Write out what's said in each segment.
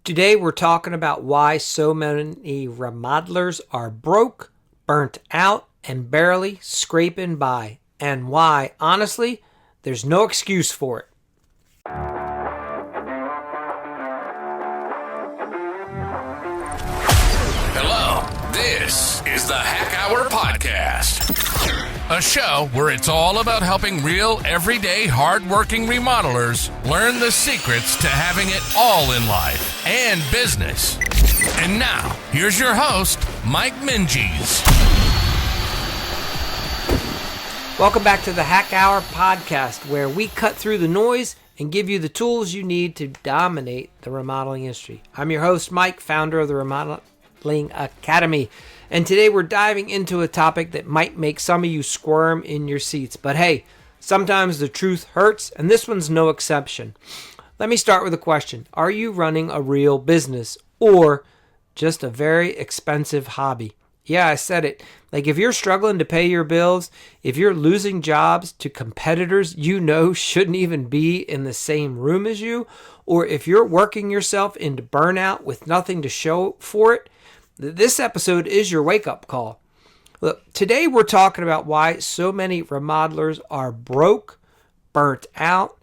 Today we're talking about why so many remodelers are broke, burnt out, and barely scraping by, and why, honestly, there's no excuse for it. Hello, this is the Hack Hour Podcast, a show where it's all about helping real, everyday, hardworking remodelers learn the secrets to having it all in life and business. And now, here's your host, Mike Minges. Welcome back to the Hack Hour Podcast, where we cut through the noise and give you the tools you need to dominate the remodeling industry. I'm your host, Mike, founder of the Remodeling Academy. And today we're diving into a topic that might make some of you squirm in your seats. But hey, sometimes the truth hurts, and this one's no exception. Let me start with a question. Are you running a real business or just a very expensive hobby? Yeah, I said it. Like if you're struggling to pay your bills, if you're losing jobs to competitors you know shouldn't even be in the same room as you, or if you're working yourself into burnout with nothing to show for it, this episode is your wake-up call. Look, today we're talking about why so many remodelers are broke, burnt out,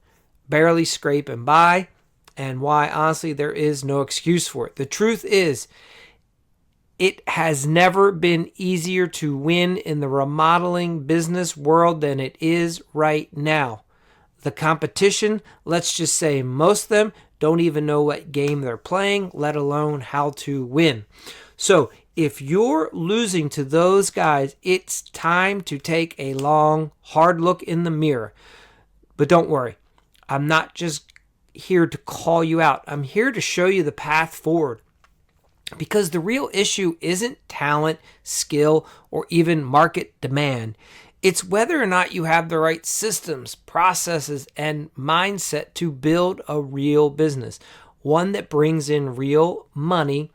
barely scraping by, and why, honestly, there is no excuse for it. The truth is, it has never been easier to win in the remodeling business world than it is right now. The competition, let's just say most of them don't even know what game they're playing, let alone how to win. So if you're losing to those guys, it's time to take a long, hard look in the mirror. But don't worry, I'm not just here to call you out. I'm here to show you the path forward. Because the real issue isn't talent, skill, or even market demand. It's whether or not you have the right systems, processes, and mindset to build a real business. One that brings in real money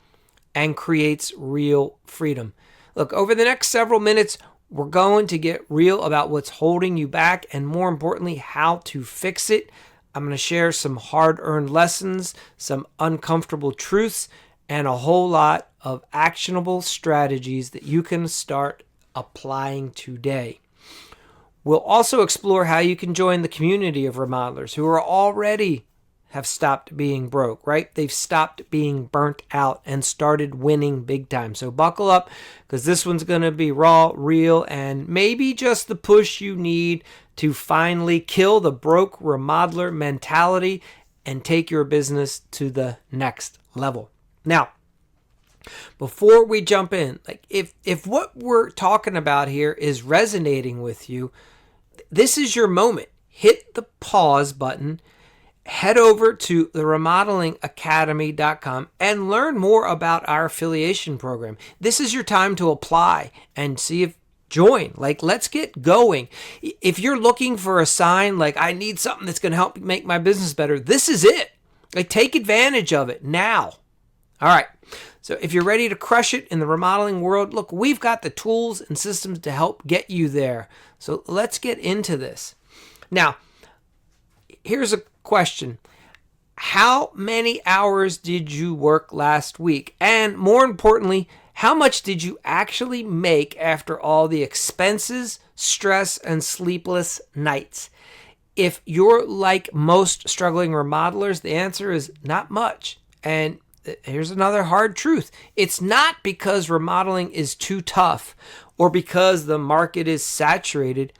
and creates real freedom. Look, over the next several minutes, we're going to get real about what's holding you back and, more importantly, how to fix it. I'm going to share some hard-earned lessons, some uncomfortable truths, and a whole lot of actionable strategies that you can start applying today. We'll also explore how you can join the community of remodelers who are already have stopped being broke, right? They've stopped being burnt out and started winning big time. So buckle up, because this one's going to be raw, real, and maybe just the push you need to finally kill the broke remodeler mentality and take your business to the next level. Now, before we jump in, like if what we're talking about here is resonating with you, this is your moment. Hit the pause button. Head over to the remodelingacademy.com and learn more about our affiliation program. This is your time to apply and see if join. Like, let's get going. If you're looking for a sign, like I need something that's going to help make my business better, this is it. Like, take advantage of it now. All right. So if you're ready to crush it in the remodeling world, look, we've got the tools and systems to help get you there. So let's get into this. Now, here's a question. How many hours did you work last week? And more importantly, how much did you actually make after all the expenses, stress, and sleepless nights? If you're like most struggling remodelers, the answer is not much. And here's another hard truth. It's not because remodeling is too tough or because the market is saturated.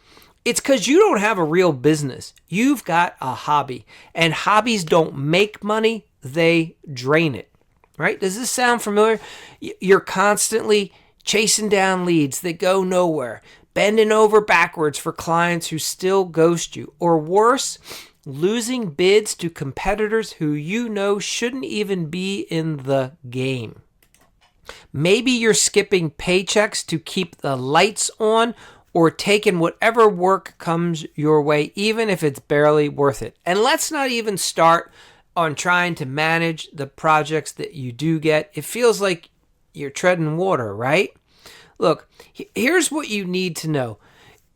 It's because you don't have a real business. You've got a hobby, and hobbies don't make money. They drain it, right? Does this sound familiar? You're constantly chasing down leads that go nowhere, bending over backwards for clients who still ghost you, or worse, losing bids to competitors who you know shouldn't even be in the game. Maybe you're skipping paychecks to keep the lights on, or taking whatever work comes your way, even if it's barely worth it. And let's not even start on trying to manage the projects that you do get. It feels like you're treading water, right? Look, here's what you need to know.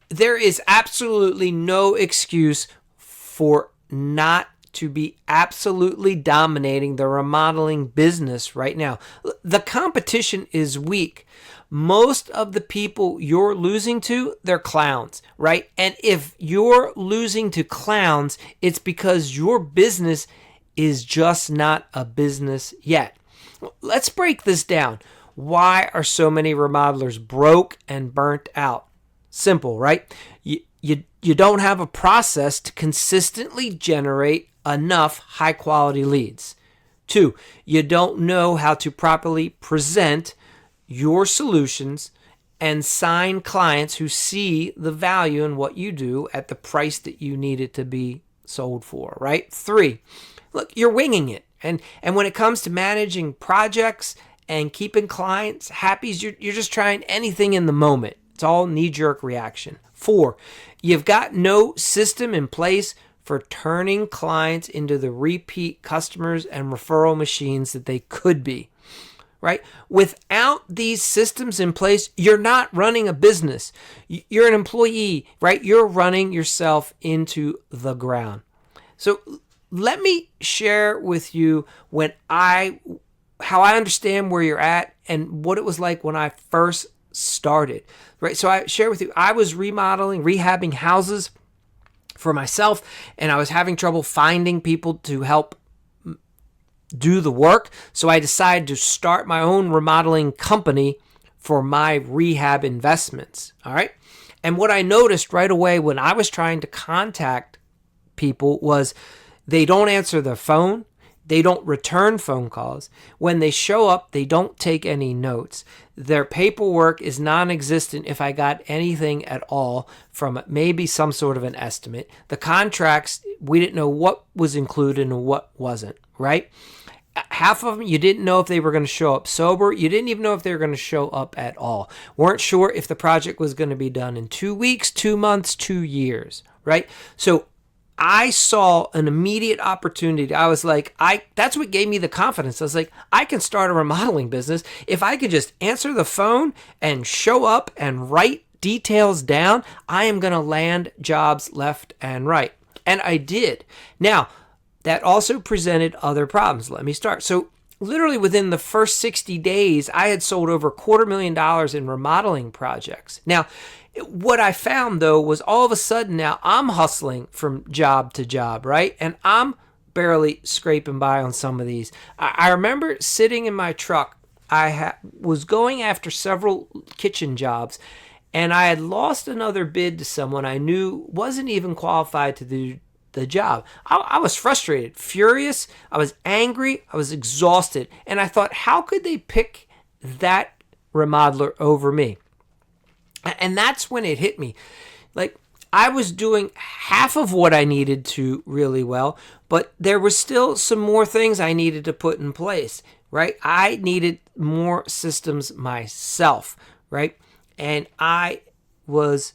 There is absolutely no excuse for not to be absolutely dominating the remodeling business right now. The competition is weak. Most of the people you're losing to, they're clowns, right? And if you're losing to clowns, it's because your business is just not a business yet. Let's break this down. Why are so many remodelers broke and burnt out? Simple, right? You don't have a process to consistently generate enough high quality leads. 2, you don't know how to properly present your solutions and sign clients who see the value in what you do at the price that you need it to be sold for, right? 3, look, you're winging it. And when it comes to managing projects and keeping clients happy, you're just trying anything in the moment. It's all knee-jerk reaction. 4, you've got no system in place for turning clients into the repeat customers and referral machines that they could be, right? Without these systems in place, you're not running a business. You're an employee, right? You're running yourself into the ground. So let me share with you how I understand where you're at and what it was like when I first started, right? So I share with you, I was rehabbing houses for myself, and I was having trouble finding people to help do the work. So I decided to start my own remodeling company for my rehab investments. All right. And what I noticed right away when I was trying to contact people was they don't answer their phone. They don't return phone calls. When they show up, they don't take any notes. Their paperwork is non-existent if I got anything at all from maybe some sort of an estimate. The contracts, we didn't know what was included and what wasn't, right? Half of them, you didn't know if they were going to show up sober. You didn't even know if they were going to show up at all. Weren't sure if the project was going to be done in 2 weeks, 2 months, 2 years, right? So I saw an immediate opportunity. I was like, that's what gave me the confidence. I was like, I can start a remodeling business if I could just answer the phone and show up and write details down. I am going to land jobs left and right. And I did. Now, that also presented other problems. Let me start. So literally within the first 60 days, I had sold over $250,000 in remodeling projects. Now, what I found, though, was all of a sudden now I'm hustling from job to job, right? And I'm barely scraping by on some of these. I remember sitting in my truck. I was going after several kitchen jobs, and I had lost another bid to someone I knew wasn't even qualified to do the job. I was frustrated, furious. I was angry. I was exhausted. And I thought, how could they pick that remodeler over me? And that's when it hit me. Like, I was doing half of what I needed to really well, but there was still some more things I needed to put in place, right? I needed more systems myself, right? And I was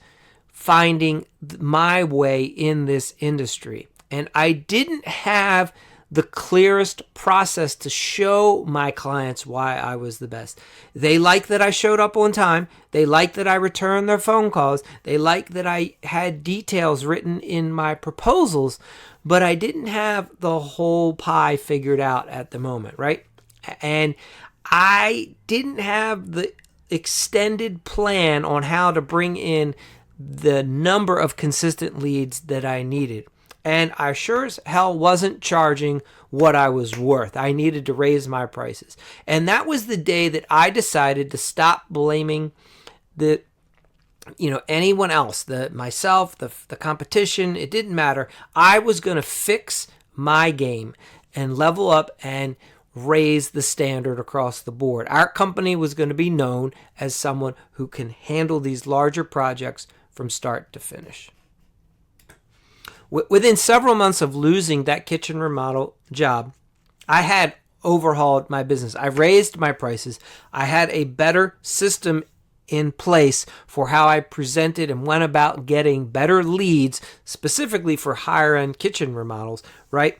finding my way in this industry. And I didn't have the clearest process to show my clients why I was the best. They liked that I showed up on time. They liked that I returned their phone calls. They liked that I had details written in my proposals, but I didn't have the whole pie figured out at the moment, right? And I didn't have the extended plan on how to bring in the number of consistent leads that I needed. And I sure as hell wasn't charging what I was worth. I needed to raise my prices. And that was the day that I decided to stop blaming anyone else, myself, the competition. It didn't matter. I was going to fix my game and level up and raise the standard across the board. Our company was going to be known as someone who can handle these larger projects from start to finish. Within several months of losing that kitchen remodel job, I had overhauled my business. I raised my prices. I had a better system in place for how I presented and went about getting better leads, specifically for higher end kitchen remodels, right?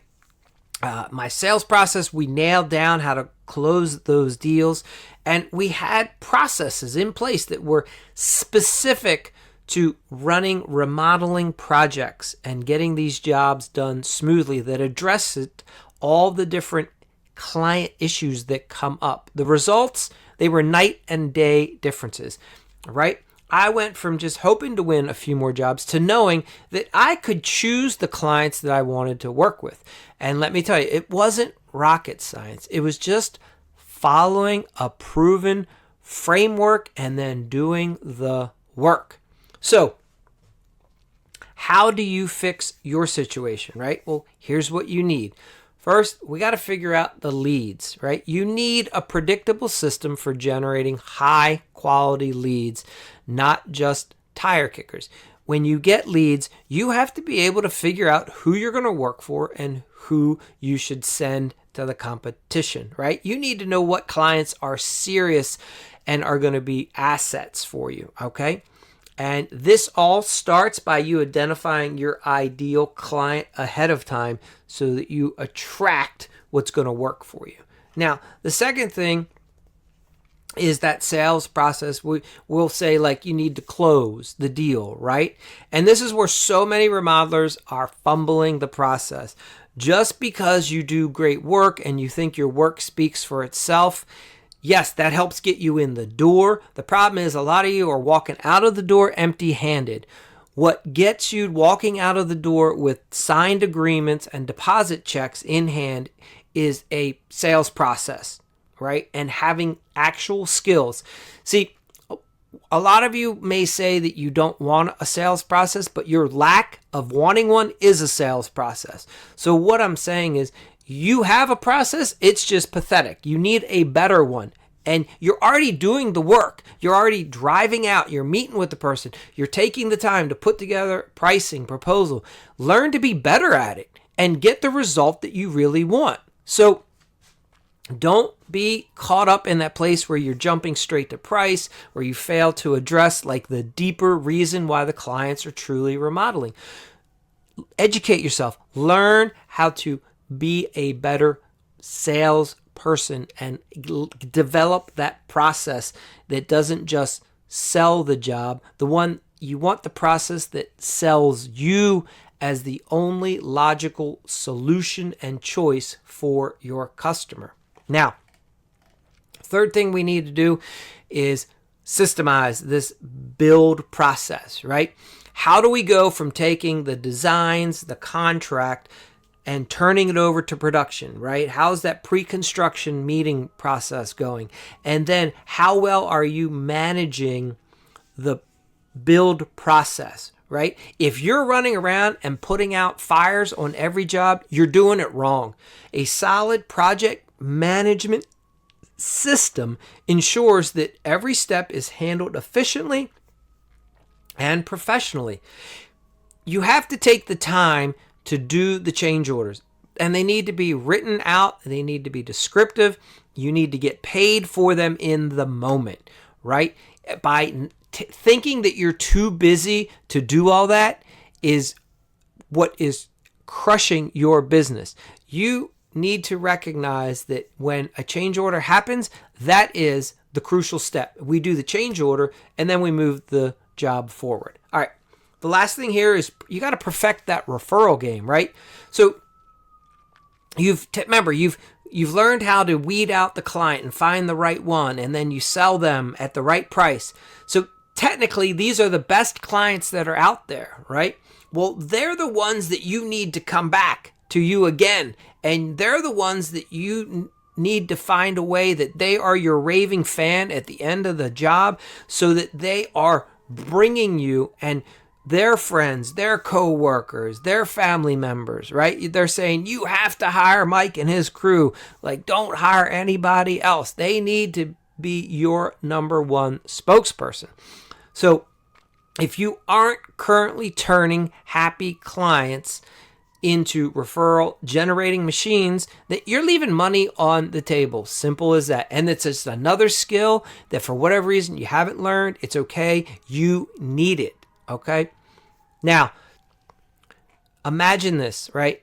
My sales process, we nailed down how to close those deals, and we had processes in place that were specific to running remodeling projects and getting these jobs done smoothly that address all the different client issues that come up. The results, they were night and day differences, right? I went from just hoping to win a few more jobs to knowing that I could choose the clients that I wanted to work with. And let me tell you, it wasn't rocket science. It was just following a proven framework and then doing the work. So, how do you fix your situation, right? Well, here's what you need. First, we got to figure out the leads, right? You need a predictable system for generating high quality leads, not just tire kickers. When you get leads, you have to be able to figure out who you're going to work for and who you should send to the competition, right? You need to know what clients are serious and are going to be assets for you, okay? And this all starts by you identifying your ideal client ahead of time so that you attract what's going to work for you. Now, the second thing is that sales process. We'll say like you need to close the deal, right? And this is where so many remodelers are fumbling the process. Just because you do great work and you think your work speaks for itself, yes, that helps get you in the door. The problem is a lot of you are walking out of the door empty-handed. What gets you walking out of the door with signed agreements and deposit checks in hand is a sales process, right? And having actual skills. See, a lot of you may say that you don't want a sales process, but your lack of wanting one is a sales process. So what I'm saying is, you have a process, it's just pathetic. You need a better one. And you're already doing the work. You're already driving out. You're meeting with the person. You're taking the time to put together pricing, proposal. Learn to be better at it and get the result that you really want. So don't be caught up in that place where you're jumping straight to price, where you fail to address like the deeper reason why the clients are truly remodeling. Educate yourself. Learn how to be a better salesperson and develop that process that doesn't just sell the job. You want the process that sells you as the only logical solution and choice for your customer. Now, third thing we need to do is systemize this build process, right? How do we go from taking the designs, the contract, and turning it over to production, right? How's that pre-construction meeting process going? And then how well are you managing the build process, right? If you're running around and putting out fires on every job, you're doing it wrong. A solid project management system ensures that every step is handled efficiently and professionally. You have to take the time to do the change orders, and they need to be written out. They need to be descriptive. You need to get paid for them in the moment, right? By thinking that you're too busy to do all that is what is crushing your business. You need to recognize that when a change order happens, that is the crucial step. We do the change order and then we move the job forward. All right. The last thing here is you got to perfect that referral game, right? So remember you've learned how to weed out the client and find the right one, and then you sell them at the right price. So technically, these are the best clients that are out there, right? Well, they're the ones that you need to come back to you again, and they're the ones that you need to find a way that they are your raving fan at the end of the job, so that they are bringing you and their friends, their co-workers, their family members, right? They're saying, you have to hire Mike and his crew. Like, don't hire anybody else. They need to be your number one spokesperson. So if you aren't currently turning happy clients into referral generating machines, that you're leaving money on the table. Simple as that. And it's just another skill that for whatever reason you haven't learned. It's okay. You need it. Okay. Now, imagine this, right?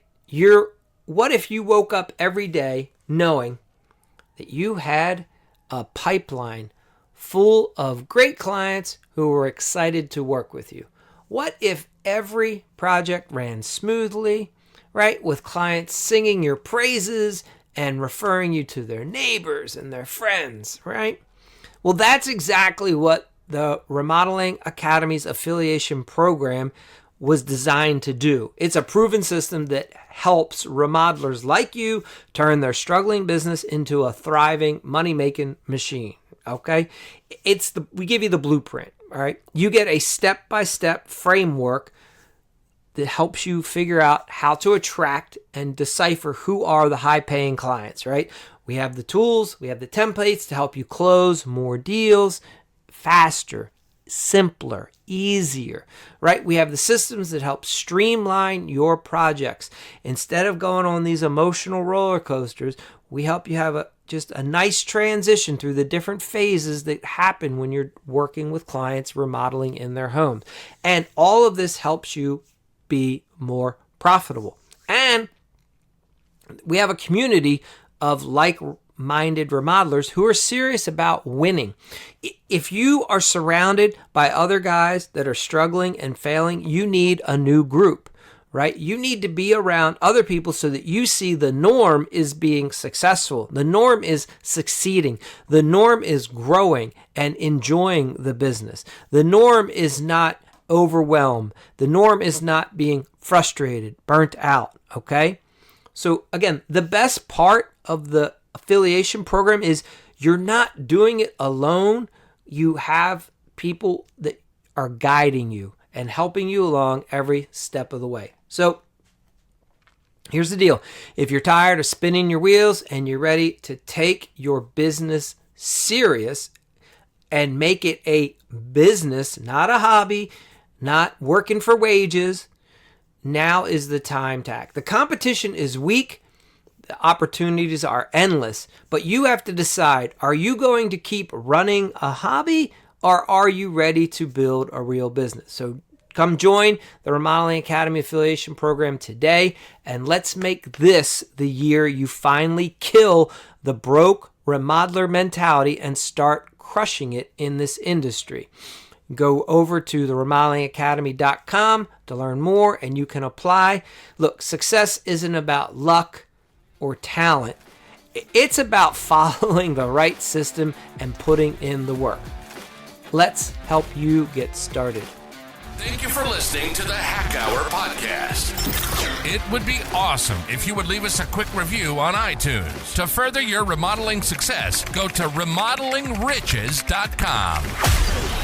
What if you woke up every day knowing that you had a pipeline full of great clients who are excited to work with you? What if every project ran smoothly, right? With clients singing your praises and referring you to their neighbors and their friends, right? Well, that's exactly what the Remodeling Academy's affiliation program was designed to do. It's a proven system that helps remodelers like you turn their struggling business into a thriving money-making machine. Okay? We give you the blueprint, all right? You get a step-by-step framework that helps you figure out how to attract and decipher who are the high-paying clients, right? We have the tools, we have the templates to help you close more deals faster, simpler, easier, right? We have the systems that help streamline your projects. Instead of going on these emotional roller coasters, we help you have just a nice transition through the different phases that happen when you're working with clients remodeling in their homes. And all of this helps you be more profitable. And we have a community of like-minded remodelers who are serious about winning. If you are surrounded by other guys that are struggling and failing, you need a new group, right? You need to be around other people so that you see the norm is being successful. The norm is succeeding. The norm is growing and enjoying the business. The norm is not overwhelmed. The norm is not being frustrated, burnt out, okay? So again, the best part of the affiliation program is you're not doing it alone. You have people that are guiding you and helping you along every step of the way. So here's the deal. If you're tired of spinning your wheels and you're ready to take your business serious and make it a business, not a hobby, not working for wages, now is the time to act. The competition is weak. The opportunities are endless, but you have to decide, are you going to keep running a hobby or are you ready to build a real business? So come join the Remodeling Academy affiliation program today, and let's make this the year you finally kill the broke remodeler mentality and start crushing it in this industry. Go over to theremodelingacademy.com to learn more, and you can apply. Look, success isn't about luck or talent. It's about following the right system and putting in the work. Let's help you get started. Thank you for listening to the Hack Hour podcast. It would be awesome if you would leave us a quick review on iTunes. To further your remodeling success, go to remodelingriches.com.